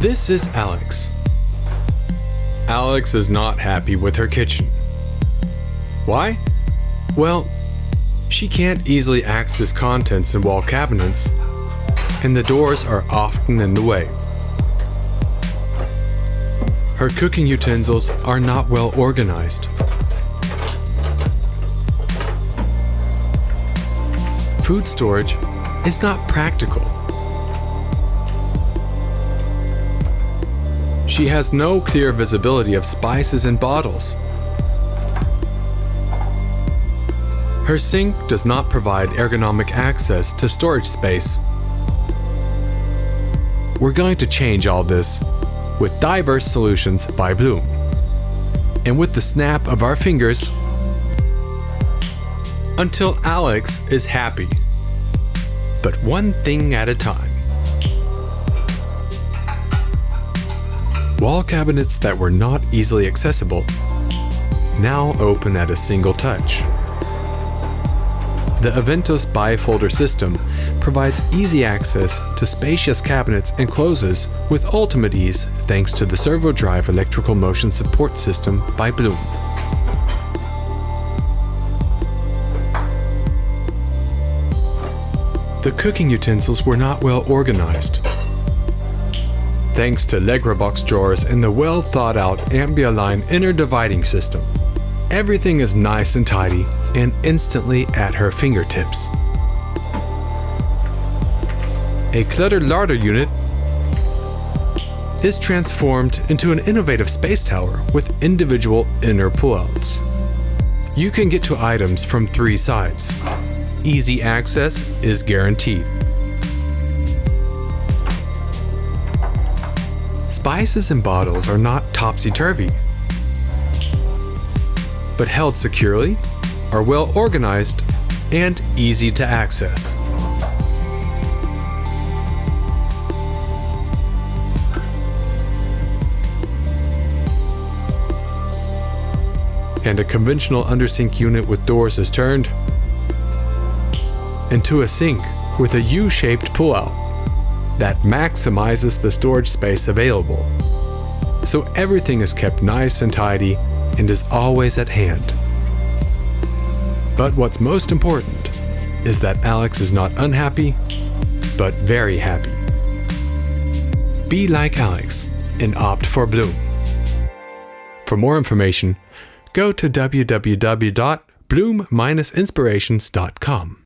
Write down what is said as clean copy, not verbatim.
This is Alex. Alex is not happy with her kitchen. Why? Well, she can't easily access contents in wall cabinets, and the doors are often in the way. Her cooking utensils are not well organized. Food storage is not practical. She has no clear visibility of spices and bottles. Her sink does not provide ergonomic access to storage space. We're going to change all this with diverse solutions by Blum. And with the snap of our fingers, until Alex is happy. But one thing at a time. Wall cabinets that were not easily accessible now open at a single touch. The Aventus bifolder system provides easy access to spacious cabinets and closes with ultimate ease thanks to the servo drive electrical motion support system by Blum. The cooking utensils were not well organized. Thanks to Legra box drawers and the well thought out Ambialine inner dividing system, everything is nice and tidy and instantly at her fingertips. A cluttered larder unit is transformed into an innovative space tower with individual inner pullouts. You can get to items from 3 sides. Easy access is guaranteed. Spices and bottles are not topsy-turvy, but held securely, are well organized, and easy to access. And a conventional undersink unit with doors is turned into a sink with a U-shaped pullout that maximizes the storage space available. So everything is kept nice and tidy and is always at hand. But what's most important is that Alex is not unhappy, but very happy. Be like Alex and opt for Blum. For more information, go to www.blum-inspirations.com.